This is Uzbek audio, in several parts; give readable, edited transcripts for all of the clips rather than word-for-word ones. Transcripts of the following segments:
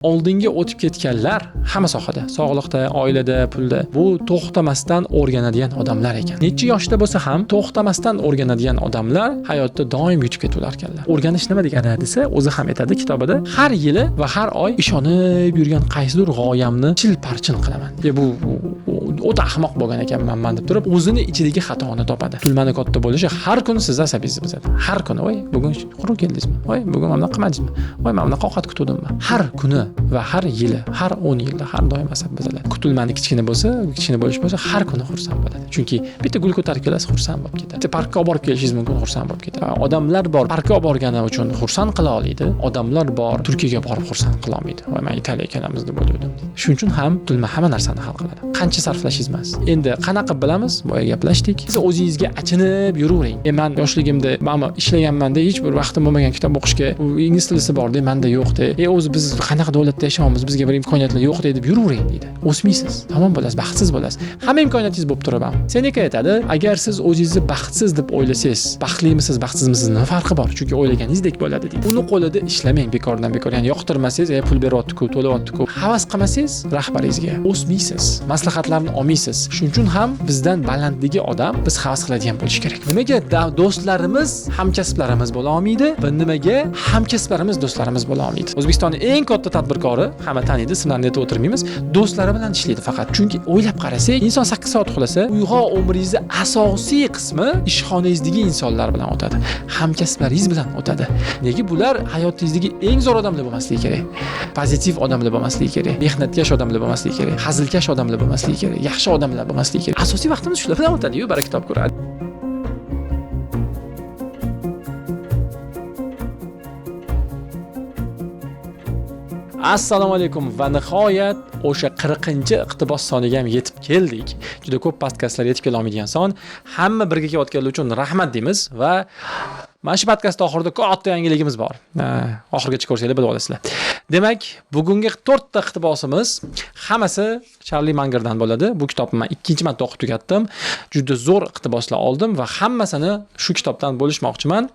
Oldinga o'tib ketganlar hamma sohada, sog'liqda, oilada, pulda bu to'xtamasdan o'rganadigan odamlar ekan. Necha yoshda bo'lsa ham to'xtamasdan o'rganadigan odamlar hayotda doim yutib ketaverar ekanlar. O'rganish nima degani desa, o'zi ham aytadi kitobida, har yili va har oy ishonib yurgan qaysidir g'oyamni chil-parchin qilaman. Bu o'ta ahmoq bo'lgan ekanman deb turib, o'zini ichidagi xatoni topadi. Tulmani katta bo'lishi har kuni siz asabingizni buzadi. Har kuni, "Voy, bugun quruq keldingizmi? Voy, bugun mana qilmadingizmi? Voy, mana ovqat kutuvdimmi?" Har kuni va har yili, har 10 yilda har doim asab buziladi. Kutilmani kichkina bo'lish bo'lsa, har kuni xursand bo'ladi. Chunki bitta gul ko'tarib kelasiz, xursand bo'lib ketadi. Bitta parkka olib borib kelishingiz mumkin, xursand bo'lib ketadi. Odamlar bor, parkka olib borgani uchun xursand qila oladi. Odamlar bor, Turkiyaga borib xursand qila olmaydi. Voy, men Italiyaga kelamiz deb o'yladim. Shuning uchun ham tulma hamma narsani hal qiladi. Qancha sarflashingiz emas. Endi qanaqa bilamiz? Boya gaplashdik. Siz o'zingizga achinib yuravering. Men yoshligimda mana ishlaganman-da, hech bir vaqtim bo'lmagan kitob o'qishga, ingliz tilisi bor-da, menda yo'q-da. O'zi biz qanaqa davlatda yashayapmiz, bizga bir imkoniyatlar yo'q deb yuravering deydi. O'smaysiz, tamom bo'lasiz, baxtsiz bo'lasiz. Hamma imkoniyatingiz bo'lib turib ham. Seneka aytadi, agar siz o'zingizni baxtsiz deb o'ylasangiz, baxtlimisiz, baxtsizmisiz nima farqi bor? Chunki o'ylaganingizdek bo'ladi deydi. Uni qo'lida ishlamang bekordan bekor. Ya'ni yoqtirmasangiz, pul beryapti-ku, to'layapti-ku, havas qilmasangiz rahbaringizga o'smaysiz, maslahatlarni olmaysiz. Shuning uchun ham bizdan balandligi odam biz havas qiladigan bo'lish kerak. Nimaga do'stlarimiz hamkasblarimiz bo'la olmaydi va nimaga hamkasblarimiz do'stlarimiz bo'la olmaydi? O'zbekistonning eng katta tadbirkori, hamma taniydi, ismlarini aytib o'tirmaymiz, do'stlari bilan ishlaydi faqat. Chunki o'ylab qarasak, inson 8 soat uxlasa, uyg'oq umringizning asosiy qismi ishxonangizdagi insonlar bilan o'tadi. Hamkasblaringiz bilan o'tadi. Nega bular hayotingizdagi eng zo'r odamlar bo'lmasligi kerak? Pozitiv odamlar bo'lmasligi kerak. Mehnatkash odamlar bo'lmasligi kerak. Hazilkash odamlar bo'lmasligi kerak. Yaxshi odamlar bo'lmasligi kerak. Asosiy vaqtimiz shular bilan o'tadi-yu, baraka kitob ko'radi. Assalomu alaykum va nihoyat o'sha 40-iqtibos soniga ham yetib keldik. Juda ko'p podkastlar yetib kela olmaydigan son. Hamma birga kelayotganlar uchun rahmat deymiz va mana shu podkast oxirida katta yangiligimiz bor. Oxirigacha ko'rsanglar bilib olasizlar. Demak, bugungi 4 ta iqtibosimiz hammasi Charlie Mangerdan bo'ladi. Bu kitobni men 2-marta o'qib tugatdim. Juda zo'r iqtiboslar oldim va hammasini shu kitobdan bo'lishmoqchiman.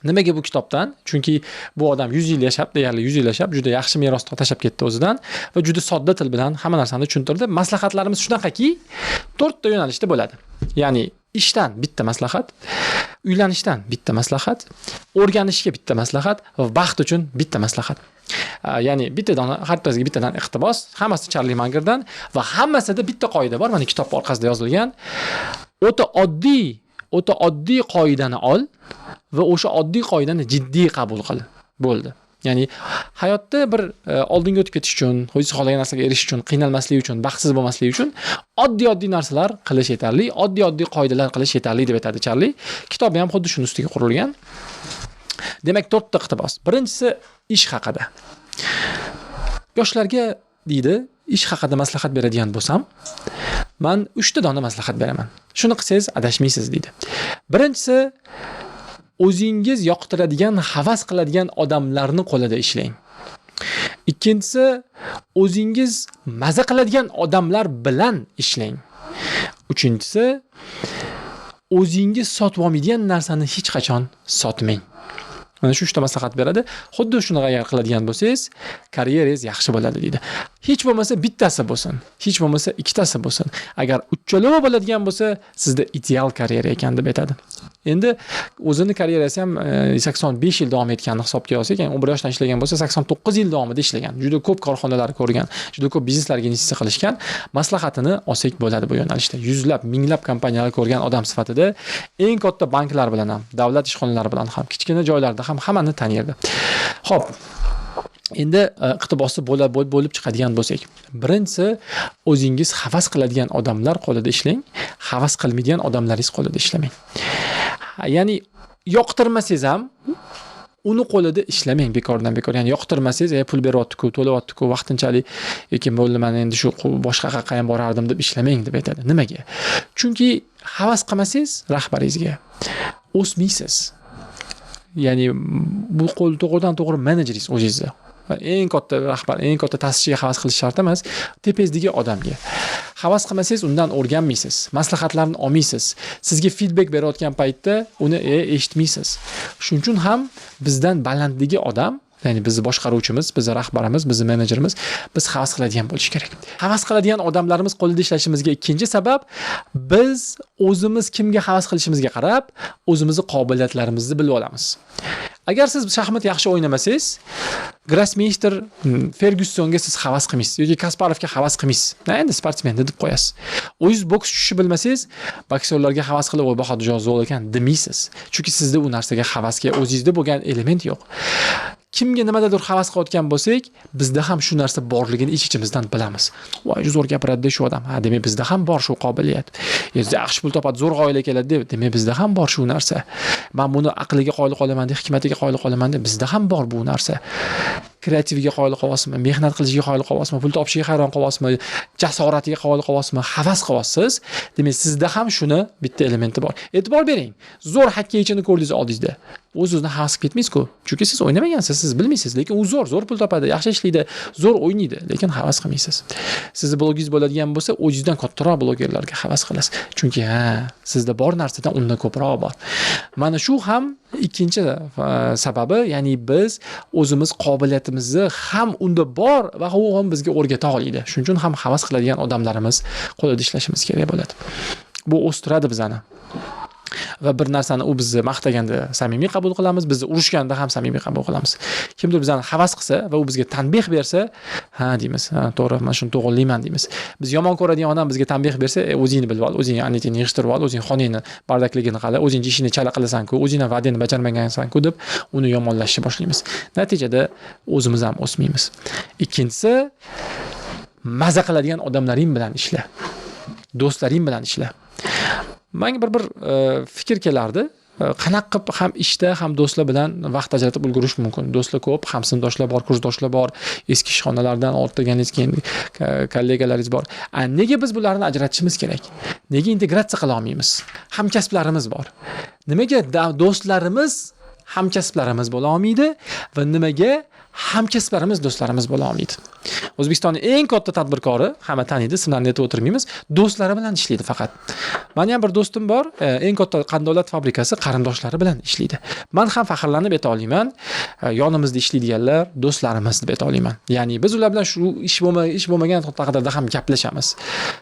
Nimaga bu kitobdan? Chunki bu odam 100 yil yashab, deyarli 100 yil yashab, juda yaxshi meros tashlab ketdi o'zidan va juda sodda til bilan hamma narsani tushuntirdi. Maslahatlarimiz shunaqaki, 4 ta yo'nalishda bo'ladi. Ya'ni ishdan bitta maslahat, uylanishdan bitta maslahat, o'rganishga bitta maslahat va baxt uchun bitta maslahat. Ya'ni bittadan hattasiga bittadan iqtibos, hammasi Charlie Mangerdan va hammasida bitta qoida bor. Mana kitob orqasida yozilgan. O'ta oddiy qoidani ol va o'sha oddiy qoidani jiddiy qabul qil. Bo'ldi. Ya'ni hayotda bir oldinga o'tib ketish uchun, o'zingiz xohlagan narsaga erishish uchun, qiynalmaslik uchun, baxtsiz bo'lmaslik uchun oddiy narsalar qilish yetarli, oddiy qoidalar qilish yetarli deb aytadi Charlie. Kitobi ham xuddi shuni ustiga qurilgan. Demak, 4 ta iqtibos. Birinchisi ish haqida. Yoshlarga deydi, ish haqida maslahat beradigan bo'lsam, men 3 ta dona maslahat beraman. Shuni qilsangiz adashmaysiz deydi. Birinchisi, o'zingiz yoqtiradigan, havas qiladigan odamlarni qo'lida ishlang. Ikkinchisi, o'zingiz maza qiladigan odamlar bilan ishlang. Uchinchisi, o'zingiz sotib olmaydigan narsani hech qachon sotmang. Mana shu 3 ta maslahat beradi. Xuddi shuni agar qiladigan bo'lsangiz, karyerangiz yaxshi bo'ladi deydi. Hech bo'lmasa bittasi bo'lsin, hech bo'lmasa ikkitasi bo'lsin. Agar uchalava bo'ladigan bo'lsa, sizda ideal karyera ekan deb aytadi. Endi o'zini karyerasi ham 85 yil davom etganini hisobga olsak, ya'ni 11 yoshdan ishlagan bo'lsa, 89 yil davomida ishlagan. Juda ko'p korxonalar ko'rgan, juda ko'p bizneslarga investitsiya qilishgan. Maslahatini olsak bo'ladi bu yo'nalishda. Yuzlab, minglab kompaniyalar ko'rgan odam sifatida eng katta banklar bilan ham, davlat ishxonalari bilan ham, kichkina joylarda ham hammani tanirdi. Xo'p, endi iqtibosi bo'lib chiqadigan bo'lsak, birinchisi, o'zingiz havas qiladigan odamlar qo'lida ishlang, havas qilmaydigan odamlaringiz qo'lida ishlamang. Ya'ni yoqtirmasangiz ham uni qo'lida ishlamang bekordan bekor. Ya'ni yoqtirmasangiz, pul beryapti-ku, to'layapti-ku, vaqtinchalik yoki bo'ldi, men endi shu boshqa qayerga ham borardim deb ishlamang deb aytadi. Nimaga? Chunki havas qilmasangiz rahbaringizga o'smaysiz. Ya'ni bu to'g'ridan-to'g'ri menejeringiz o'zingizni. Eng katta rahbar, eng katta ta'sischiga havas qilish shart emas, tepangizdagi odamga. Havas qilmasangiz undan o'rganmaysiz, maslahatlarni olmaysiz. Sizga feedback berayotgan paytda uni eshitmaysiz. Shuning uchun ham bizdan balandligi odam Ya'ni bizni boshqaruvchimiz, bizni rahbarimiz, bizni menejerimiz biz havas qiladigan bo'lish kerak. Havas qiladigan odamlarimiz qo'lida ishlashimizga ikkinchi sabab biz o'zimiz kimga havas qilishimizga qarab o'zimizning qobiliyatlarimizni bilib olamiz. Agar siz shaxmat yaxshi o'ynamasangiz, Grossmeister Fergusonga siz havas qilmaysiz yoki Kasparovga havas qilmaysiz. Endi sportsmenni deb qo'yasiz. O'zingiz boks tushishni bilmasangiz, boksyorlarga havas qilib, "Voy, bahodir zo'r ekan" demaysiz. Chunki sizda u narsaga havasga o'zingizda bo'lgan element yo'q. Kimga nimadadir havas qilayotgan bo'lsak, bizda ham shu narsa borligini ich-ichimizdan bilamiz. Voy, zo'r gapiradi shu odam. Ha, demak bizda ham bor shu qobiliyat. Yaxshi pul topadi, zo'r oila keladi deb, demak bizda ham bor shu narsa. Men buni aqliga qoyil qolaman deb, hikmatiga qoyil qolaman deb, bizda ham bor bu narsa. Kreativiga qoyil qolasizmi, mehnat qilishiga qoyil qolasizmi, pul topishiga hayron qolasizmi, jasoratiga qoyil qolasizmi, havas qilasiz. Demak, sizda ham shuni bitta elementi bor. E'tibor bering. Zo'r hokkeychini ko'rdingiz oldingizda. O'z-o'zidan havas qilib ketmaysiz-ku. Chunki siz o'ynamagansiz, siz bilmaysiz, lekin u zo'r pul topadi, yaxshi ishlaydi, zo'r o'ynaydi, lekin havas qilmaysiz. Sizni blogingiz bo'ladigan bo'lsa, o'zingizdan kattaroq blogerlarga havas qilasiz. Chunki sizda bor narsadan undan ko'proq bor. Mana shu ham ikkinchi sababi, ya'ni biz o'zimiz qobiliyatimizni ham unda bor va u ham bizga o'rgata oladi. Shuning uchun ham havas qiladigan odamlarimiz qo'lida ishlashimiz kerak bo'ladi. Bu o'stiradi bizani. Va bir narsani u bizni maqtaganda samimiy qabul qilamiz, bizni urushganda ham samimiy qabul qilamiz. Kimdir bizani havas qilsa va u bizga tanbeh bersa, ha deymiz, ha to'g'ri, men shuni to'g'rilayman deymiz. Biz yomon ko'radigan odam bizga tanbeh bersa, o'zingni bilib ol, o'zing anitini yig'ishtirib ol, o'zing xonangni bardakligini qila, o'zing ishingni chala qilasan-ku, o'zingni va'dani bajarmagansan-ku deb uni yomonlashni boshlaymiz. Natijada o'zimiz ham o'smaymiz. Ikkinchisi, maza qiladigan odamlaring bilan ishla. Do'stlaring bilan ishla. Menga bir fikr kelardi. Qanaqa qilib ham ishda, ham do'stlar bilan vaqt ajratib ulgurish mumkin. Do'stlar ko'p, ham sinfdoshlar bor, kursdoshlar bor, eski ishxonalardan ortganingiz keyin kollegalaringiz bor. Nega biz bularni ajratishimiz kerak? Nega integratsiya qila olmaymiz? Hamkasblarimiz bor. Nimaga do'stlarimiz hamkasblarimiz bo'la olmaydi va nimaga hamkasblarimiz do'stlarimiz bo'la olmaydi? O'zbekistonning eng katta tadbirkori, hamma taniydi, ismlarini aytib o'tirmaymiz, do'stlari bilan ishlaydi faqat. Meni ham bir do'stim bor, eng katta qandolat fabrikasi qarindoshlari bilan ishlaydi. Men ham faxrlanib ayta olaman, yonimizda ishlaydiganlar do'stlarimiz deb ayta olaman. Ya'ni biz ular bilan shu ish bo'lmagan taqdirda ham gaplashamiz.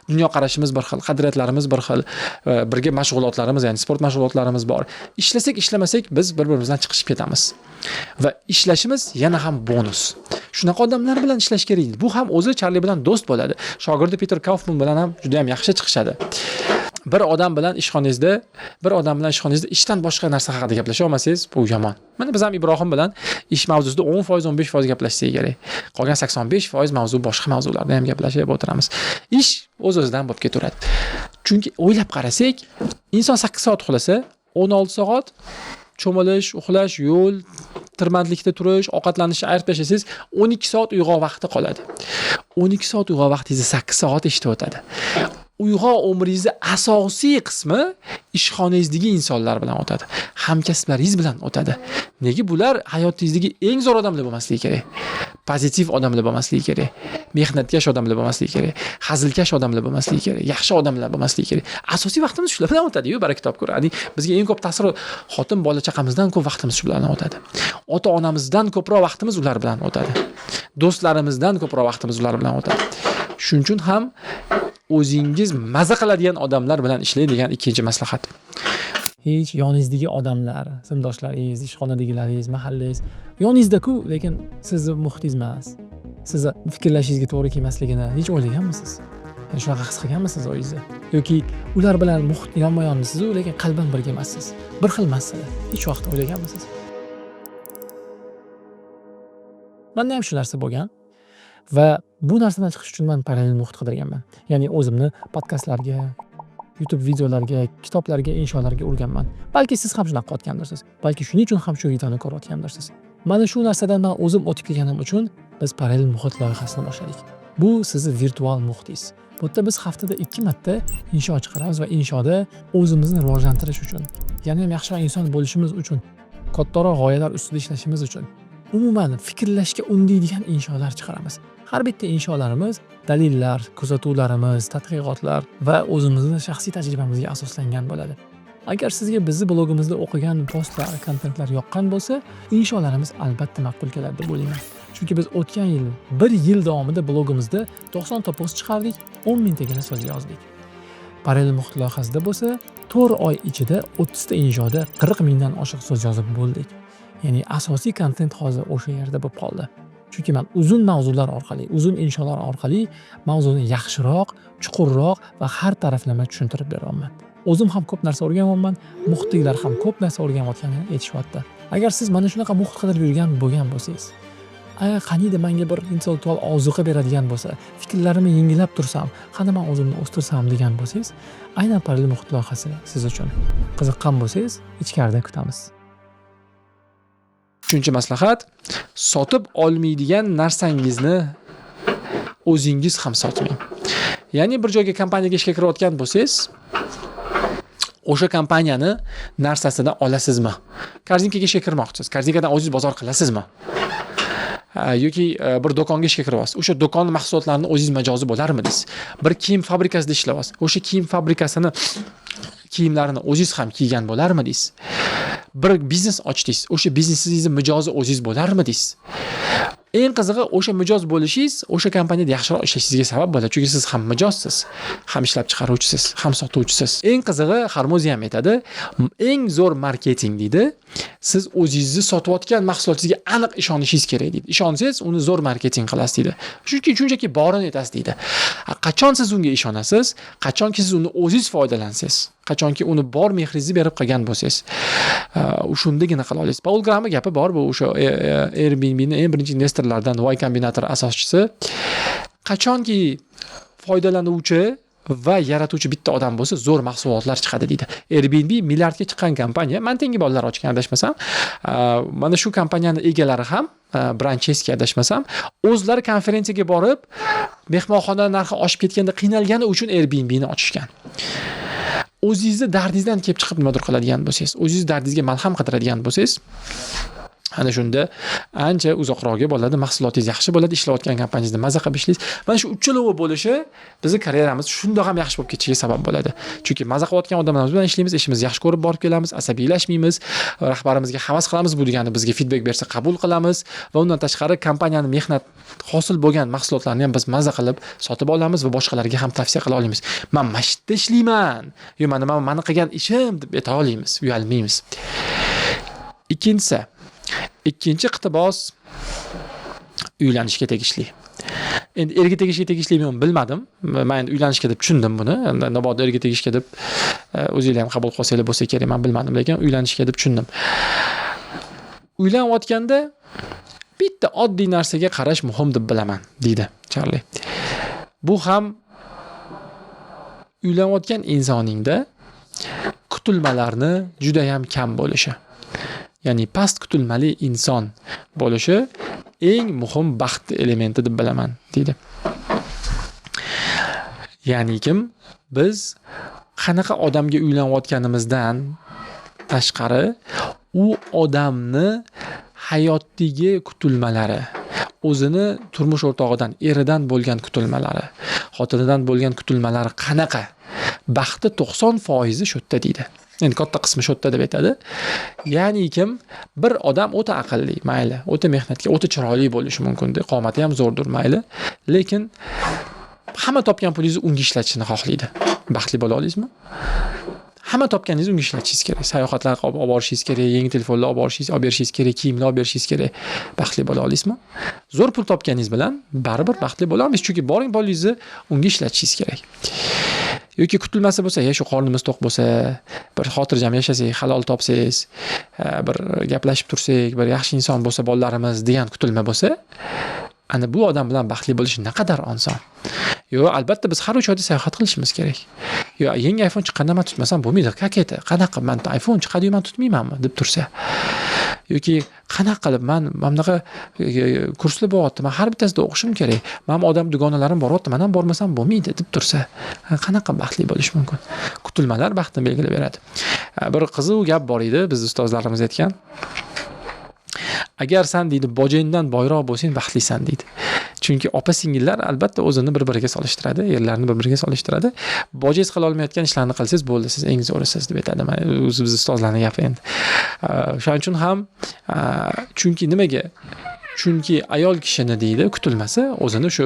Dunyo qarashimiz bir xil, qadriyatlarimiz bir xil, birga mashg'ulotlarimiz, ya'ni sport mashg'ulotlarimiz bor. Ishlasak, ishlamasak biz bir-birimizdan chiqishib ketamiz. Va ishlashimiz yana ham bonus. Shunaqa odamlar bilan ishlash kerak. Bu ham o'zi Charli bilan do'st bo'ladi. Shogirdi Peter Kaufman bilan ham juda ham yaxshi chiqishadi. Bir odam bilan ishxonangizda ishdan boshqa narsa haqida gaplasha olmasangiz, bu yomon. Mana biz ham Ibrohim bilan ish mavzusida 10%, 15% gaplashsak kerak. Qolgan 85% mavzu boshqa mavzularda ham gaplashib o'tiramiz. Ish o'z-o'zidan bo'lib ketaveradi. Chunki o'ylab qarasak, inson 8 soat uxlasa, 16 soat cho'milish, uxlash, yo'l, tirbandlikda turish, ovqatlanishni ayirib tashlasangiz, 12 soat uyg'oq vaqti qoladi. 12 soat uyg'oq vaqtingizni 8 soat ishda o'tadi. Uyg'oq umringizning asosiy qismi ishxonangizdagi insonlar bilan o'tadi. Hamkasblaringiz bilan o'tadi. Nega bular hayotingizdagi eng zo'r odamlar bo'lmasligi kerak? Pozitiv odamlar bo'lmasligi kerak. Mehnatkash odamlar bo'lmasligi kerak. Hazilkash odamlar bo'lmasligi kerak. Yaxshi odamlar bo'lmasligi kerak. Asosiy vaqtimiz shular bilan o'tadi-yu, baraka top ko'radi. Bizga eng ko'p ta'sir xotin bola chaqamizdan ko'p vaqtimiz shu bilan o'tadi. Ota-onamizdan ko'proq vaqtimiz ular bilan o'tadi. Do'stlarimizdan ko'proq vaqtimiz ular bilan o'tadi. Shuning uchun ham o'zingiz maza qiladigan odamlar bilan ishlang degan ikkinchi maslahat. Hech yoningizdagi odamlar, sinfdoshlaringiz, ishxonadagilaringiz, mahallangiz yoningizda-ku, lekin sizni muhitingiz emas. Sizni fikrlashingizga to'g'ri kelmasligini hech o'ylaganmisiz? Yani shunaqa his qilganmisiz o'zingizda? Yoki ular bilan muhit yonma-yonmisiz, lekin qalban birga emassiz? Bir xil masala. Hech vaqt o'ylaganmisiz? Menda ham shu narsa bo'lgan. Va bu narsadan chiqish uchun men parallel muhit qidirganman. Ya'ni o'zimni podkastlarga, YouTube videolarga, kitoblarga, insholarga o'rganman. Balki siz ham shunaqa qilayotgandirsiz. Balki shuning uchun ham shu videoni ko'rayotgandirsiz. Mana shu narsadan men o'zim o'tib kelganim uchun biz parallel muhit loyihasini boshladik. Bu sizni virtual muhitingiz. Bu yerda biz haftada 2 marta insho chiqaramiz va inshoda o'zimizni rivojlantirish uchun, yana ham yaxshiroq inson bo'lishimiz uchun, kattaroq g'oyalar ustida ishlashimiz uchun umuman fikrlashga undaydigan insholar chiqaramiz. Har bitta insholarimiz dalillar, kuzatuvlarimiz, tadqiqotlar va o'zimizning shaxsiy tajribamizga asoslangan bo'ladi. Agar sizga bizni blogimizda o'qigan postlar, kontentlar yoqqan bo'lsa, insholarimiz albatta maqbul keladi deb o'ylayman. Chunki biz o'tgan yil, bir yil davomida blogimizda 90 ta post chiqardik, 10 mingtagina so'z yozdik. Parallel muhit loyihasida bo'lsa, 4 oy ichida 30 ta inshoda 40 mingdan oshiq so'z yozib bo'ldik. Ya'ni asosiy kontent hozir o'sha yerda bo'lib qoldi. Chunki men uzun mavzular orqali, uzun insholar orqali mavzuni yaxshiroq, chuqurroq va har taraflama tushuntirib beryapman. O'zim ham ko'p narsa o'rganyapman, muhitdagilar ham ko'p narsa o'rganayotganini aytishyapti. Agar siz mana shunaqa muhit qidirib yurgan bo'lgan bo'lsangiz, qaniydi menga bir intellektual ozuqa beradigan bo'lsa, fikrlarimni yengillab tursam, qani men o'zimni o'stirsam degan bo'lsangiz, aynan parallel muhit loyihasi siz uchun. Qiziqqan bo'lsangiz, ichkarida kutamiz. 3-maslahat, sotib olmaydigan narsangizni o'zingiz ham sotmang. Ya'ni bir joyga kompaniyaga ishga kirayotgan bo'lsangiz, o'sha kompaniyani narsasidan olasizmi? Korzinkaga ishga kirmoqchisiz. Korzinkadan o'zingiz bozor qilasizmi? Yoki bir do'konga ishga kiryapsiz. O'sha do'kon mahsulotlarini o'zingiz mijozi bo'larmidingiz? Bir kiyim fabrikasida ishlayapsiz. O'sha kiyim fabrikasini kiyimlarini o'zingiz ham kiygan bo'larmidingiz? Bir biznes ochdingiz. O'sha biznesingizni mijozi o'zingiz bo'larmidingiz? Eng qizig'i o'sha mijoz bo'lishingiz o'sha kompaniyada yaxshiroq ishlashingizga sabab bo'ladi. Chunki siz ham mijozsiz, ham ishlab chiqaruvchisiz, ham sotuvchisiz. Eng qizig'i Harmozi ham aytadi, eng zo'r marketing deydi. Siz o'zingizni sotayotgan mahsulotingizga aniq ishonishingiz kerak deydi. Ishonsangiz, uni zo'r marketing qilasiz deydi. Chunki shunchaki borini aytasiz deydi. Qachon siz unga ishonasiz, qachonki siz uni o'zingiz foydalansangiz, qachonki uni bor mehringizni berib qilgan bo'lsangiz, shundagina qila olasiz. Paul Graham gapi bor, bu o'sha Airbnb'ning eng birinchi investorlardan Y Combinator asoschisi. Qachonki foydalanuvchi va yaratuvchi bitta odam bo'lsa, zo'r mahsulotlar chiqadi deydi. Airbnb milliardga chiqqan kompaniya, men tengi bolalar ochgan adashmasam, mana shu kompaniyani egalari ham Brancheski adashmasam, o'zlari konferensiyaga borib, mehmonxona narxi oshib ketganda qiynalgani uchun Airbnb'ni ochishgan. O'zingizni dardingizdan kelib chiqib nimadir qiladigan bo'lsangiz, o'zingiz dardingizga malham qidiradigan bo'lsangiz, ana shunda ancha uzoqroqga bo'ladi, mahsulotingiz yaxshi bo'ladi, ishlayotgan kompaniyangizda maza qilib ishlaysiz. Mana shu uchalovi bo'lishi bizning karyeramiz shundoq ham yaxshi bo'lib ketishiga sabab bo'ladi. Chunki maza qilayotgan odamlarimiz bilan ishlaymiz, ishimizni yaxshi ko'rib borib kelamiz, asabiylashmaymiz, rahbarimizga havas qilamiz, bu degani bizga feedback bersa qabul qilamiz va undan tashqari kompaniyani mehnat hosil bo'lgan mahsulotlarni ham biz maza qilib sotib olamiz va boshqalarga ham tavsiya qila olamiz. Men mana shu yerda ishlayman, yo meni qilgan ishim deb ayta olamiz, uyalmaymiz. Ikkinchi iqtibos uylanishga tegishli. Endi erga tegishli bilmadim. Men uylanishga deb tushundim buni. Nobod erga tegishga deb o'zingizlar ham qabul qilsanglar bo'lsa kerak, men bilmadim, lekin uylanishga deb tushundim. Uylanayotganda bitta oddiy narsaga qarash muhim deb bilaman, deydi Charlie. Bu ham uylanayotgan insoningda kutilmalarni juda ham kam bo'lishi. Ya'ni past kutilmali inson bo'lishi eng muhim baxt elementi deb bilaman, deydi. Ya'ni biz qanaqa odamga uylanayotganimizdan tashqari u odamni hayotdagi kutilmalari, o'zini turmush o'rtog'idan, eridan bo'lgan kutilmalari, xotinidan bo'lgan kutilmalari qanaqa? Baxti 90% shu yerda deydi. Endi katta qismi shu yerda deb aytadi. Ya'ni bir odam o'ta aqlli, mayli, o'ta mehnatga, o'ta chiroyli bo'lishi mumkin, qomati ham zo'rdir, mayli, lekin hamma topgan pulingizni unga ishlatishni xohlaydi. Baxtli bo'la olasizmi? Hamma topganingizni unga ishlatishingiz kerak. Sayohatlarga olib borishingiz kerak, yangi telefonlar olib berishingiz kerak, kiyimlar olib berishingiz kerak. Baxtli bo'la olasizmi? Zo'r pul topganingiz bilan baribir baxtli bo'la olmaysiz, chunki boring pulingizni unga ishlatishingiz kerak. Yoki kutilmasa bo'lsa, shu qornimiz to'q bo'lsa, bir xotirjam yashasak, halol topsangiz, bir gaplashib tursak, bir yaxshi inson bo'lsa bolalarimiz degan kutilma bo'lsa, ana bu odam bilan baxtli bo'lish naqadar oson. Albatta biz har 3 oyda sayohat qilishimiz kerak. Yangi iPhone chiqqanda men tutmasam bo'lmaydi. Kaketa, qanaqa men iPhone chiqadi-yu men tutmaymanmi deb tursa. Yoki qanaqa qilib men bunaqa kurslar bo'lyapti, men har bittasida o'qishim kerak. Men odam dugonalarim boryapti, men ham bormasam bo'lmaydi deb tursa, qanaqa baxtli bo'lish mumkin? Kutilmalar baxtni belgilab beradi. Bir qiziq gap bor edi, biz ustozlarimiz aytgan. agar san deydi bojangdan boyroq bo'lsang baxtlisan deydi. Chunki opa singillar albatta o'zini bir-biriga solishtiradi, erlarni bir-biriga solishtiradi. Bojangiz qila olmayotgan ishlarni qilsangiz bo'ldi, siz eng zo'risiz deb aytadi. Mana o'zi biz ustozlarning gapi endi. Shuning uchun ham chunki nimaga? Chunki ayol kishini deydi kutilmasa o'zini shu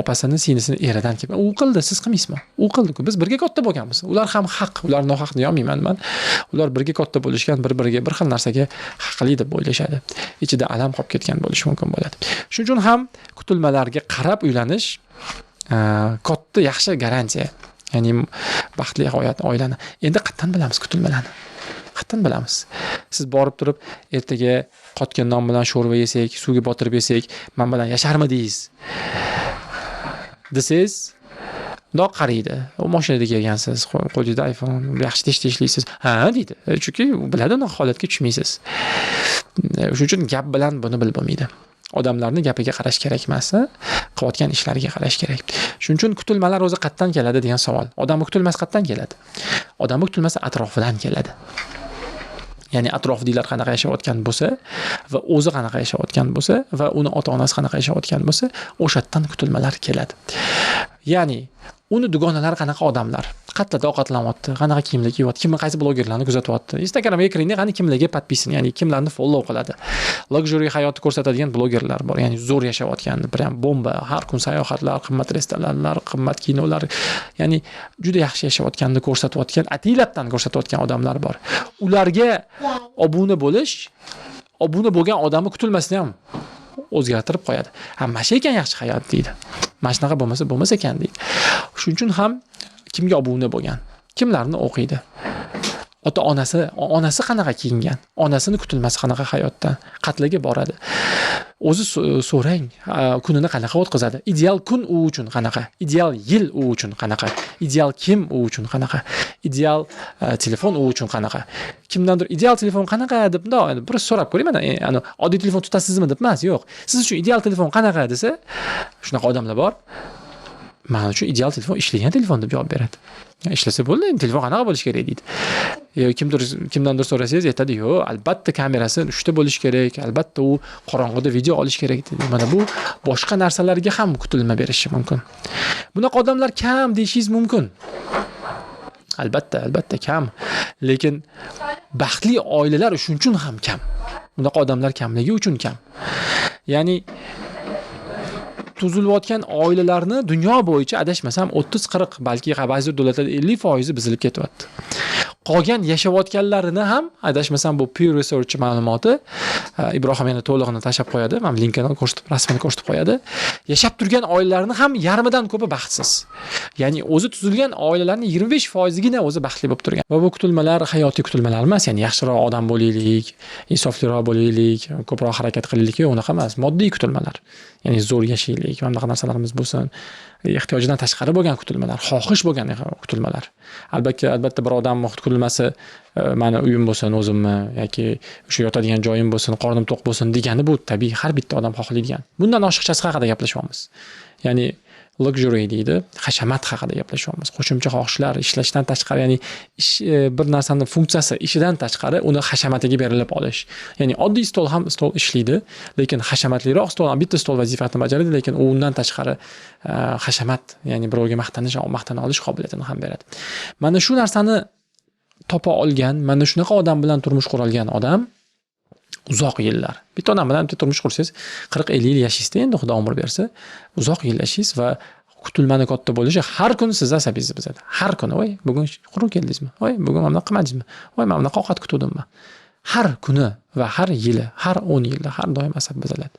opasini, singlisini eridan kelib, u qildi, siz qilmaysizmi? U qildi-ku, biz birga katta bo'lganmiz. Ular ham haq, ular nohaq deyolmayman men. Ular birga katta bo'lishgan, bir-biriga bir xil narsaga haqli deb o'ylashadi. Ichida alam qolib ketgan bo'lishi mumkin bo'ladi. Shuning uchun ham kutilmalarga qarab uylanish katta yaxshi garantiya. Ya'ni baxtli hayot, oilani. Endi qayerdan bilamiz kutilmalarni? Qayerdan bilamiz? Siz borib turib ertaga qotgan non bilan sho'rva yesak, suvga botirib yesak, men bilan yasharmidingiz? Desangiz, doq qaraydi. U mashinada kelgansiz, qo'lingizda iPhone, yaxshi ishlaysiz. Ha, deydi. Chunki biladi, unaqa holatga tushmaysiz. Shuning uchun gap bilan buni bilib bo'lmaydi. Odamlarning gapiga qarash kerak emas, qilayotgan ishlariga qarash kerak. Shuning uchun kutilmalar o'zi qayerdan keladi degan savol. Odamning kutilmasi qayerdan keladi? Odamning kutilmasi atrofidan keladi. Ya'ni atrofidagilar qanaqa yashayotgan bo'lsa va o'zi qanaqa yashayotgan bo'lsa va uni ota-onasi qanaqa yashayotgan bo'lsa, o'shadan kutilmalar keladi. Ya'ni uni dugonalari qanaqa odamlar, qattiq ovqatlanyapti, qanaqa kiyimda kiyyapti, kim qaysi blogerlarni kuzatyapti. Instagramga kiringda qani kimlarga podpisan, ya'ni kimlarni follow qiladi. Luxury hayotni ko'rsatadigan blogerlar bor, ya'ni zo'r yashayotgan, prям bomba, har kun sayohatlar, qimmat restoranlar, qimmat kinolar, ya'ni juda yaxshi yashayotganini ko'rsatayotgan, atilabdan ko'rsatayotgan odamlar bor. Ularga obuna bo'lish, obuna bo'lgan odamni kutilmasdan ham o'zgartirib qo'yadi. Ha, mana shu ekan yaxshi hayot deydi. Mana shunaqa bo'lmas ekan deydi. Shuning uchun ham kimga obuna bo'lgan, kimlarni o'qiydi, onasi qanaqa kiyingan, onasini kutilmasi qanaqa hayotdan, qatlaga boradi. O'zi so'rang, kunini qanaqa o'tkazadi, ideal kun u uchun qanaqa, ideal yil u uchun qanaqa, ideal kim u uchun qanaqa, ideal telefon u uchun qanaqa. Kimdandir ideal telefon qanaqa deb bir so'rab ko'ring, mana oddiy telefon tutasizmi deb emas, yo'q. Siz uchun ideal telefon qanaqa desa, shunaqa odamlar bor. Men uchun ideal telefon ishlagan telefon deb javob beradi. Ishlasa bo'ldi, telefon qanaqa bo'lishi kerak deydi. Kimdandir so'rasangiz aytadi, yo'q, albatta kamerasi 3 ta bo'lishi kerak, albatta u qorong'ida video olish kerak deydi. Mana bu boshqa narsalarga ham kutilma berishi mumkin. Bunaqa odamlar kam deyishingiz mumkin. Albatta kam. Lekin baxtli oilalar uchun ham kam. Bunaqa odamlar kamligi uchun kam. Ya'ni tuzilayotgan oilalarni dunyo bo'yicha adashmasam 30-40, balki ba'zi davlatlarda 50% buzilib ketyapti. Qolgan yashayotganlarini ham adashmasam bu Pew Research ma'lumoti, Ibrohim yana to'lig'ini tashab qo'yadi, men linkini rasmini ko'rsatib qo'yadi. Yashab turgan oilalarning ham yarmidan ko'pi baxtsiz. Ya'ni o'zi tuzilgan oilalarning 25%gina o'zi baxtli bo'lib turgan. Va bu kutilmalar hayotiy kutilmalar emas, ya'ni yaxshiroq odam bo'laylik, insofliroq bo'laylik, ko'proq harakat qilaylik, unaqa emas, moddiy kutilmalar. Ya'ni zo'r yashaylik, mana bunaqa narsalarimiz bo'lsin. Ehtiyojidan tashqari bo'lgan kutilmalar, xohish bo'lgan kutilmalar. Albatta bir odam kutilmasi meni uyim bo'lsin, o'zimni yoki o'sha yotadigan joyim bo'lsin, qornim to'q bo'lsin degani bu tabiiy, har bitta odam xohlaydigan. Bundan oshiqchasi haqida gaplashyapmiz. Ya'ni luxury deydi, hashamat haqida gaplashyapmiz. Qo'shimcha xohishlar, ishlashdan tashqari, ya'ni bir narsani funksiyasi ishidan tashqari uni hashamatiga berilib olish. Ya'ni oddiy stol ham stol ishlaydi, lekin hashamatliroq stol ham bitta stol vazifasini bajaradi, lekin u undan tashqari hashamat, ya'ni birovga maqtana olish qobiliyatini ham beradi. Mana shu narsani topa olgan, mana shunaqa odam bilan turmush qurolgan odam uzoq yillar. Bitta odam bilan turmush qursangiz 40-50 yil yashaysiz, endi Xudo umr bersa, uzoq yil yashaysiz va kutilmani katta bo'lishi har kuni sizni asabingizni buzadi. Har kuni, "Voy, bugun quruq keldingizmi? Voy, bugun mana qilmadingizmi? Voy, mana bunaqa ovqat kutuvdimmi?" Har kuni va har yili, har 10 yilda har doim asab buziladi.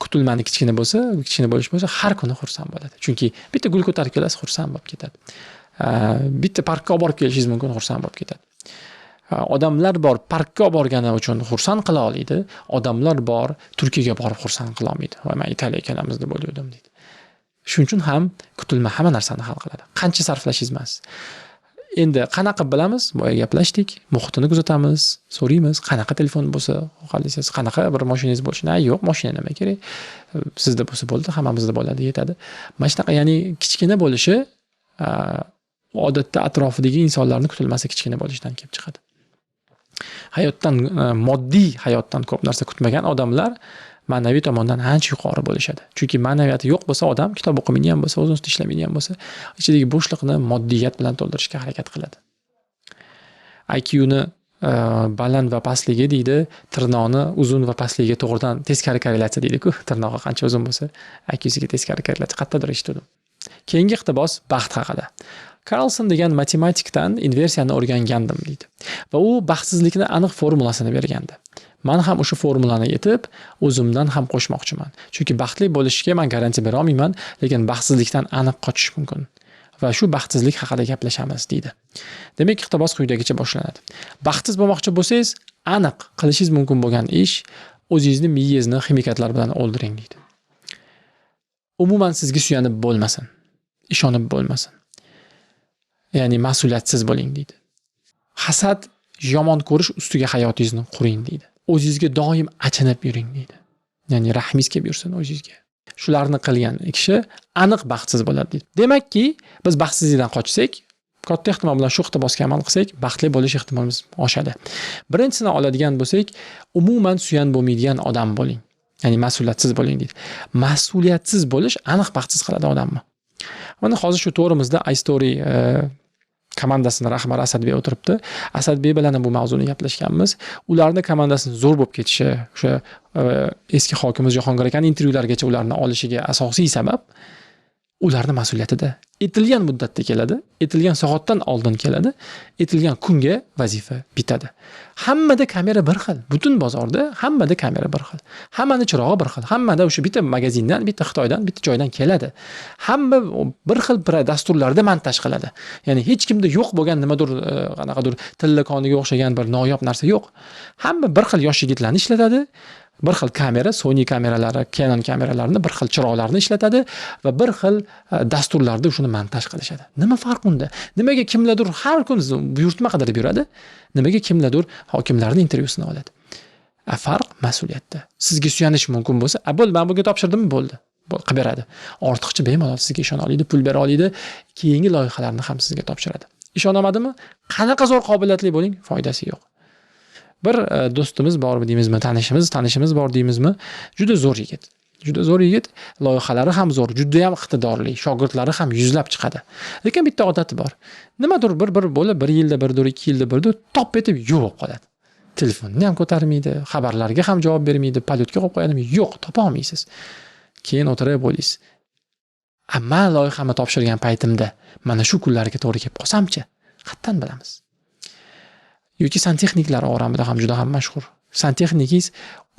Kutilmani kichkina bo'lish bo'lsa, har kuni xursand bo'ladi. Chunki bitta gul ko'tarib kelasiz, xursand bo'lib ketadi. Bitta parkka olib borib kelishingiz mumkin, xursand bo'lib ketadi. Odamlar bor parkka olib borgani uchun xursand qila oladi, odamlar bor Turkiyaga borib xursand qila olmaydi. Voy, men Italiyaga kelamiz deb o'yladim deydi. Shuning uchun ham kutilma hamma narsani hal qiladi. Qancha sarflashingiz emas. Endi qanaqa bilamiz? Boya gaplashdik, muhitini kuzatamiz, so'raymiz, qanaqa telefon bo'lsa, xohlaysiz, qanaqa bir mashinangiz bo'lsin. Yo'q, mashina nima kerak? Sizda bo'lsa bo'ldi, hammamizda bo'ladi, yetadi. Mana shunaqa, ya'ni kichkina bo'lishi odatda atrofidagi insonlarning kutilmasi kichkina bo'lishidan kelib chiqadi. Hayotdan moddiy hayotdan ko'p narsa kutmagan odamlar ma'naviy tomondan ancha yuqori bo'lishadi. Chunki ma'naviyati yo'q bo'lsa odam kitob o'qimaydigan bo'lsa, o'z ustida ishlamaydigan bo'lsa, ichidagi bo'shliqni moddiyat bilan to'ldirishga harakat qiladi. IQni baland va pastligi deydi, tirnoqni uzun va pastligiga to'g'ridan teskari korrelyatsiya deydi-ku. Tirnog'i qancha uzun bo'lsa, IQsiga teskari korrelyatsiya. Qayerdadir eshitdim. Keyingi iqtibos baxt haqida. Carlson degan matematikdan inversiyani o'rgangandim deydi. Va u baxtsizlikni aniq formulasini bergandi. Men ham o'sha formulani yetib, o'zimdan ham qo'shmoqchiman. Chunki baxtli bo'lishga men garantiya bera olmayman, lekin baxtsizlikdan aniq qochish mumkin. Va shu baxtsizlik haqida gaplashamiz deydi. Demak, iqtibos quyidagicha boshlanadi. Baxtsiz bo'lmoqchi bo'lsangiz, aniq qilishingiz mumkin bo'lgan ish o'zingizni miyangizni ximikatlar bilan o'ldiring deydi. Umuman sizga suyanib bo'lmasin, ishonib bo'lmasin. Ya'ni mas'uliyatsiz bo'ling deydi. Hasad, yomon ko'rish ustiga hayotingizni quring deydi. O'zingizga doim achinib yuring deydi. Ya'ni rahmingiz kelib yursin o'zingizga. Shularni qilgan kishi aniq baxtsiz bo'ladi deydi. Demakki, biz baxtsizlikdan qochsak, katta ehtimol bilan shu iqtibosga amal qilsak, baxtli bo'lish ehtimolimiz oshadi. Birinchisini oladigan bo'lsak, umuman suyan bo'lmaydigan odam bo'ling. Ya'ni mas'uliyatsiz bo'ling deydi. Mas'uliyatsiz bo'lish aniq baxtsiz qiladi odamni. Mana hozir shu to'g'rimizda iStory komandasini rahbari Asadbek o'tiribdi. Asadbek bilan bu mavzuni gaplashganmiz. Ularning komandasini zo'r bo'lib ketishi, o'sha eski hokimimiz Jahongir akaning intervyulargacha ularni olishiga asosiy sabab ularning mas'uliyatida. Etilgan muddatda keladi, etilgan soatdan oldin keladi, etilgan kunga vazifa bitadi. Hammada kamera bir xil. Butun bozorda hammada kamera bir xil. Hammani chirog'i bir xil. Hammada o'sha bitta magazindan, bitta Xitoydan, bitta joydan keladi. Hamma bir xil dasturlarda montaj qiladi. Ya'ni hech kimda yo'q bo'lgan nimadir, qanaqadir tilla koniga o'xshagan bir noyob narsa yo'q. Hamma bir xil yosh yigitlarni ishlatadi. Bir xil kamera, Sony kameralari, Canon kameralarini, bir xil chiroqlarni ishlatadi va bir xil dasturlarda shuni montaj qilishadi. Nima farq unda? Nimaga kimlardir har kun buyurtma qidirib yuradi? Nimaga kimlardir hokimlarning intervyusini oladi? Farq mas'uliyatda. Sizga suyanish mumkin bo'lsa, bo'ldi, men bunga topshirdim, bo'ldi. Qilib beradi. Ortiqcha bemalol sizga ishona oladi, pul bera oladi, keyingi loyihalarni ham sizga topshiradi. Ishonolmadimi? Qanaqa zo'r qobiliyatli bo'ling, foydasi yo'q. Bir do'stimiz bormi deymizmi, tanishimiz bor deymizmi? Juda zo'r yigit. Juda zo'r yigit, loyihalari ham zo'r, juda ham iqtidorli, shogirdlari ham yuzlab chiqadi. Lekin bitta odati bor. Nimadir bir bo'lib, 1 yilda birdir, 2 yilda birdir top etib yo'q qoladi. Telefonni ham ko'tarmaydi, xabarlarga ham javob bermaydi, palyotga qo'yib qo'yadimi? Yo'q, topa olmaysiz. Keyin o'tirib o'ylaysiz. Men loyihamni topshirgan paytimda mana shu kunlarga to'g'ri kelib qolsamchi? Qayerdan bilamiz? Yoki santexniklar oramida ham juda ham mashhur. Santexnikingiz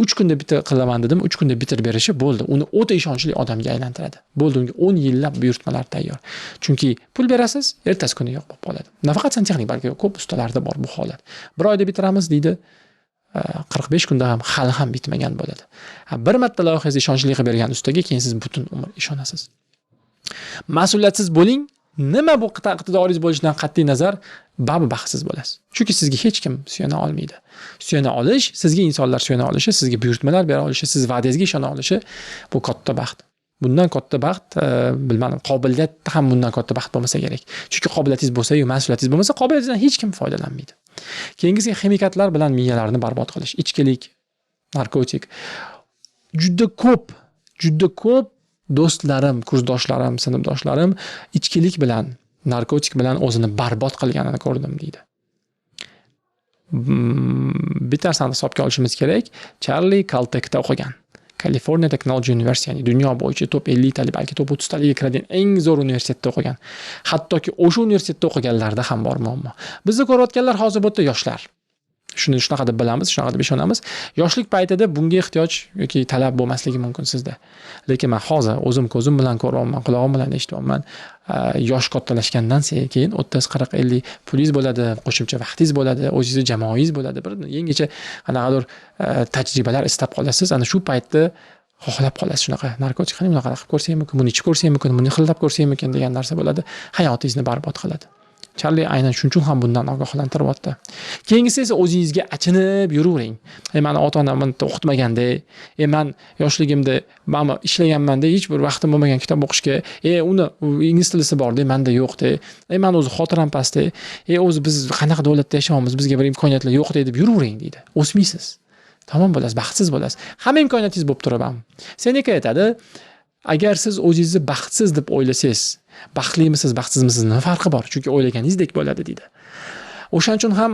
3 kunda bitta qilaman dedim, 3 kunda bitirib berishi bo'ldi. Uni o'ta ishonchli odamga aylantiradi. Bo'ldi, unga 10 yillab buyurtmalar tayyor. Chunki pul berasiz, ertasi kuni yo'q bo'lib qoladi. Nafaqat santexnik, balki ko'p ustalarda bor bu holat. 1 oyda bitiramiz deydi. 45 kunda ham hali ham bitmagan bo'ladi. Bir marta loyihangizni ishonchli qilib bergan ustaga keyin siz butun umr ishonasiz. Mas'uliyatsiz bo'ling. Nima bu iqtidoringiz bo'lishidan qat'iy nazar baxtsiz bo'lasiz. Chunki sizga hech kim suyana olmaydi. Suyana olish, sizga insonlar suyana olishi, sizga buyurtmalar bera olishi, siz va'dangizga ishona olishi bu katta baxt. Bundan katta baxt, bilmadim, qobiliyat ham bundan katta baxt bo'lmasa kerak. Chunki qobiliyatingiz bo'lsa-yu, mas'uliyatingiz bo'lmasa, qobiliyatingizdan hech kim foydalanmaydi. Keyingisi ximikatlar bilan miyalarni barbod qilish, ichkilik, narkotik. Juda ko'p do'stlarim, kursdoshlarim, sinfdoshlarim ichkilik bilan, narkotik bilan o'zini barbod qilganini ko'rdim deydi. Bittarsani hisobga olishimiz kerak. Charlie Caltech'da o'qigan. California Technology University, ya'ni dunyo bo'yicha top 50 talik, balki top 30 talikka kiradigan eng zo'r universitetda o'qigan. Hattoki o'sha universitetda o'qiganlarda ham bor muammo. Bizni ko'rayotganlar hozir bu yerda yoshlar. Shuni shunaqa deb bilamiz, shunaqa deb ishonamiz. Yoshlik paytida bunga ehtiyoj yoki talab bo'lmasligi mumkin sizda. Lekin men hozir o'zim ko'zim bilan ko'ryapman, qulog'im bilan eshityapman. Yosh kattalashgandan keyin 30, 40, 50 pulingiz bo'ladi, qo'shimcha vaqtingiz bo'ladi, o'zingizni jamoangiz bo'ladi. Bir yangicha qanaqadir tajribalar istab qolasiz. Ana shu paytda xohlab qolasiz shunaqa narkotik qilib bunaqa qilib ko'rsam mumkin, buni ichib ko'rsam mumkin, buni xillab ko'rsam mumkin degan narsa bo'ladi. Hayotingizni barbod qiladi. Charlie aynan shuning uchun ham bundan ogohlantiryapti. Keyingisi esa o'zingizga achinib yuravering. Mani ota-onam o'qitmaganda, men yoshligimda mana ishlaganmanda hech bir vaqtim bo'lmagan kitob o'qishga, uni ingliz tilisi bor-da, menda yo'q-da. Men o'zi xotiram past-da. O'zi biz qanaqa davlatda yashayapmiz, bizga bir imkoniyatlar yo'q deb yuravering deydi. O'smaysiz. Tamom bo'lasiz, baxtsiz bo'lasiz. Hamma imkoniyatingiz bo'lib turib ham. Seneka aytadi, agar siz o'zingizni baxtsiz deb o'ylasangiz, baxtlimisiz, baxtsizmisiz nima farqi bor? Chunki o'ylaganingizdek bo'ladi deydi. O'shaning uchun ham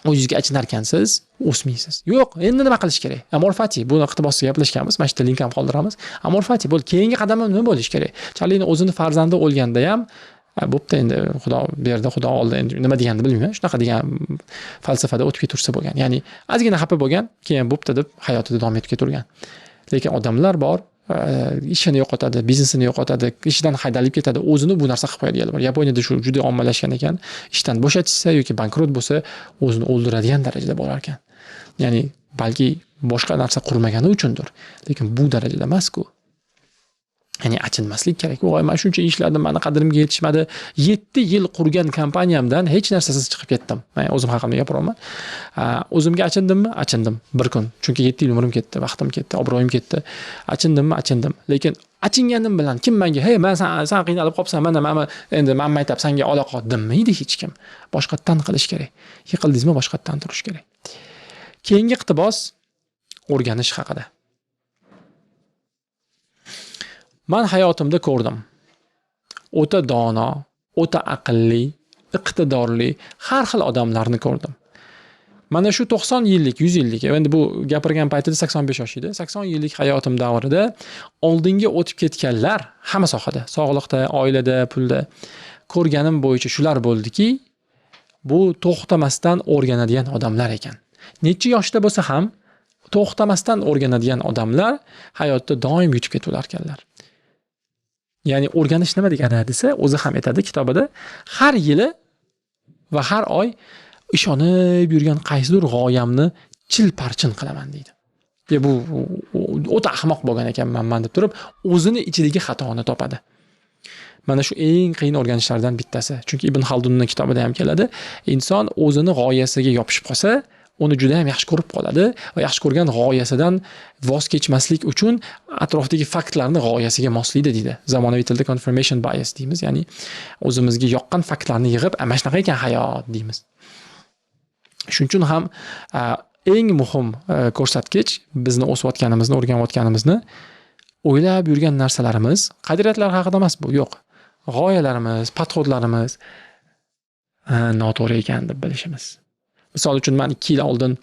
o'zingizga achinarkansiz, o'smaysiz. Yo'q, endi nima qilish kerak? Amor fati, buni iqtibosda gaplashganmiz, mana shu link ham qoldiramiz. Amor fati, bu keyingi qadamim nima bo'lish kerak? Charlini o'zini farzandi o'lganda ham bo'pti, endi Xudo berdi, Xudo oldi, endi nima deganini bilmayman. Shunaqa degan falsafada o'tib ketursa bo'lgan. Ya'ni ozgina xafa bo'lgan, keyin bo'pti deb hayotida davom etib ketavergan. Lekin odamlar bor, ishini yo'qotadi, biznesini yo'qotadi, ishidan haydalib ketadi, o'zini bu narsa qilib qo'yadiganlar bor. Yaponiyada shu juda ommalashgan ekan. Ishdan bo'shatishsa yoki bankrot bo'lsa, o'zini o'ldiradigan darajada bo'lar ekan. Ya'ni balki boshqa narsa qurmagani uchundir, lekin bu darajada emas-ku. Ya'ni achinmaslik kerak. Voy, men shuncha ishladim, meni qadrimga yetishmadi. 7 yil qurgan kompaniyamdan hech narsasiz chiqib ketdim. Men o'zim haqimda gapiryapman. O'zimga achendimmi? Achindim bir kun. Chunki 7 yil umrim ketdi, vaqtim ketdi, obro'yim ketdi. Achendimmi? Achindim. Lekin achinganim bilan kim menga, "Hey, men sen qiynalib qolsan, mana endi men aytab senga aloqa" demaydi hech kim. Boshqatdan qilish kerak. Yiqildingizmi, boshqatdan turish kerak. Keyingi iqtibos o'rganish haqida. Men hayotimda ko'rdim. O'ta dono, o'ta aqlli, iqtidorli, har xil odamlarni ko'rdim. Mana shu 90 yillik, 100 yillik, endi bu gapirgan paytida 85 yosh edi. 80 yillik hayotim davrida oldinga o'tib ketganlar hamma sohada, sog'liqda, oilada, pulda ko'rganim bo'yicha shular bo'ldiki, bu to'xtamasdan o'rganadigan odamlar ekan. Necha yoshda bo'lsa ham to'xtamasdan o'rganadigan odamlar hayotda doim yutib ketular ekanlar. Ya'ni o'rganish nima degani desa, o'zi ham aytadi kitobida, har yili va har oy ishonib yurgan qaysidir g'oyamni chil-parchin qilaman deydi. Bu o'ta ahmoq bo'lgan ekanman deb turib, o'zini ichidagi xatoni topadi. Mana shu eng qiyin o'rganishlardan bittasi. Chunki Ibn Xaldunning kitobida ham keladi, inson o'zini g'oyasiga yopishib qolsa, uni juda ham yaxshi ko'rib qoladi va yaxshi ko'rgan g'oyasidan voz kechmaslik uchun atrofdagi faktlarni g'oyasiga moslaydi deydi. Zamonaviy tilda confirmation bias deymiz, ya'ni o'zimizga yoqqan faktlarni yig'ib, "Mana shunaqa ekan hayot" deymiz. Shuning uchun ham eng muhim ko'rsatkich bizni o'sayotganimizni, o'rganayotganimizni o'ylab yurgan narsalarimiz, qadriyatlar haqida emas bu, yo'q. G'oyalarimiz, podxodlarimiz noto'g'ri ekan deb bilishimiz. Misol uchun men 2 yil oldin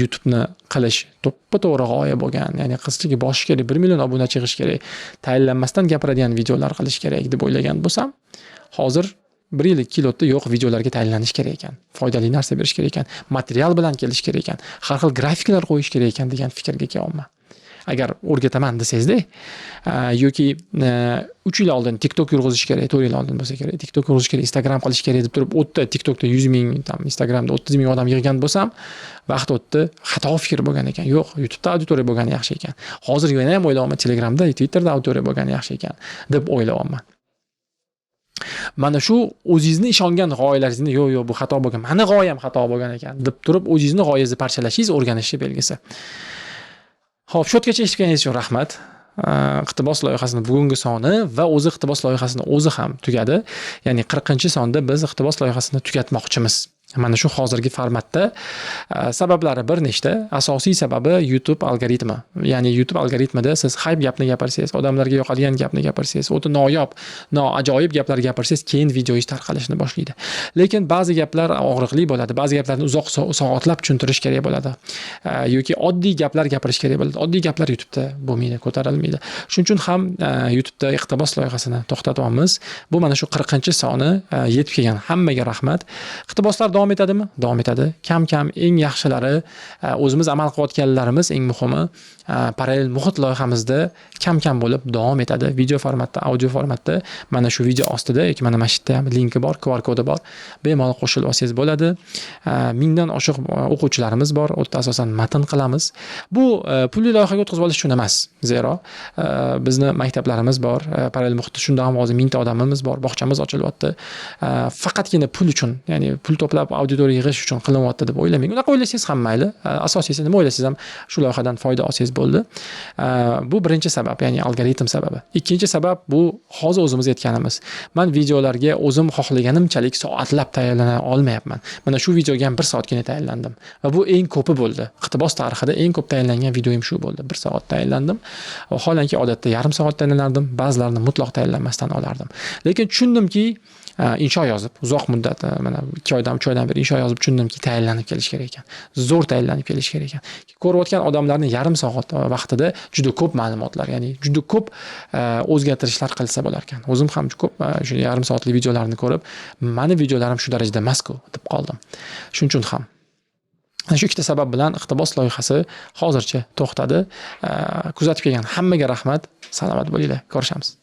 YouTube'ni qilish to'ppa-to'g'ri g'oya bo'lgan. Ya'ni qizchaga boshish kerak, 1 million obunachi yig'ish kerak, tayinlanmasdan gapiradigan videolar qilish kerak deb o'ylagan bo'lsam, hozir 1 yil 2 yil o'tdi, yo'q, videolarga tayinlanish kerak ekan. Foydali narsa berish kerak ekan, material bilan kelish kerak ekan, har xil grafiklar qo'yish kerak ekan degan fikrga kelyapman. Agar o'rgataman desangizda, yoki 3 yil oldin TikTok yurg'izish kerak, 4 yil oldin bo'lsa kerak, TikTok yurg'izish kerak, Instagram qilish kerak deb turib, o'tdi TikTokda 100 ming, Instagramda 30 ming odam yig'gan bo'lsam, vaqt o'tdi, xato fikr bo'lgan ekan. Yo'q, YouTube'da auditoriya bo'lgani yaxshi ekan. Hozir yana ham o'ylayapman, Telegramda, Twitterda auditoriya bo'lgani yaxshi ekan deb o'ylayapman. Mana shu o'zingizni ishongan g'oyalaringizni, yo'q, bu xato bo'lgan, meni g'oyam xato bo'lgan ekan deb turib, o'zingizni g'oyangizni parchalashingiz o'rganishni belgisi. Xo'p, shu yergacha eshitganingiz uchun rahmat. Iqtibos loyihasining bugungi soni va o'zi iqtibos loyihasini o'zi ham tugadi. Ya'ni 40-sonda biz iqtibos loyihasini tugatmoqchimiz. Mana shu hozirgi formatda sabablari bir nechta. Asosiy sababi YouTube algoritmi. Ya'ni YouTube algoritmida siz hype gapni gapirsangiz, odamlarga yoqadigan gapni gapirsangiz, o'ta noyob, ajoyib gaplar gapirsangiz, keyin videoingiz tarqalishni boshlaydi. Lekin ba'zi gaplar og'riqli bo'ladi, ba'zi gaplarni uzoq soatlab tushuntirish kerak bo'ladi. Yoki oddiy gaplar gapirish kerak bo'ladi. Oddiy gaplar YouTube'da bo'lmaydi, ko'tarilmaydi. Shuning uchun ham YouTube'da iqtibos loyihasini to'xtatyapmiz. Bu mana shu 40-soni yetib kelgan. Hammaga rahmat. Iqtiboslar davom etadimi? Davom etadi. Kam-kam eng yaxshilari o'zimiz amal qilayotganlarimiz eng muhimi parallel muhit loyihamizda kam-kam bo'lib davom etadi. Video formatda, audio formatda mana shu video ostida yoki mana shu yerda ham linki bor, QR kodi bor. Bemalol qo'shilib olsangiz bo'ladi. Mingdan oshiq o'quvchilarimiz bor. U yerda asosan matn qilamiz. Bu pulli loyihaga o'tkazib olish uchun emas. Zero bizni maktablarimiz bor. Parallel muhitda shunda ham hozir 1000 ta odamimiz bor. Bog'chamiz ochilyapti. Faqatgina pul uchun, ya'ni pul to'plab auditoriya yig'ish uchun qilyapti deb o'ylamang. Unaqa o'ylasangiz ham mayli. Asosiysi nima o'ylasangiz ham shu loyihadan foyda olsangiz bo'ldi. Bu birinchi sabab, ya'ni algoritm sababi. Ikkinchi sabab bu hozir o'zimiz aytganimiz. Men videolarga o'zim xohlaganimchalik soatlab tayyorlana olmayapman. Mana shu videoga ham 1 soatgina tayyorlandim va bu eng ko'pi bo'ldi. Iqtibos tarixida eng ko'p tayyorlangan videoim shu bo'ldi. 1 soat tayyorlandim. Vaholanki odatda yarim soat tayyorlanardim, ba'zilarini mutlaq tayyorlanmasdan olardim. Lekin tushundimki, insho yozib, uzoq muddat, mana 2 oydan 3 oydan beri insho yozib tushundimki, tayyorlanib kelish kerak ekan. Zo'r tayyorlanib kelish kerak ekan. Ko'rayotgan odamlarning yarim soat vaqtida juda ko'p ma'lumotlar, ya'ni juda ko'p o'zgartirishlar qilsa bo'lar ekan. O'zim ham ko'p shu yarim soatli videolarni ko'rib, meni videolarim shu darajada emas-ku deb qoldim. Shuning uchun ham shu ikkita sabab bilan iqtibos loyihasi hozircha to'xtadi. Kuzatib kelgan hammaga rahmat. Salomat bo'linglar. Ko'rishamiz.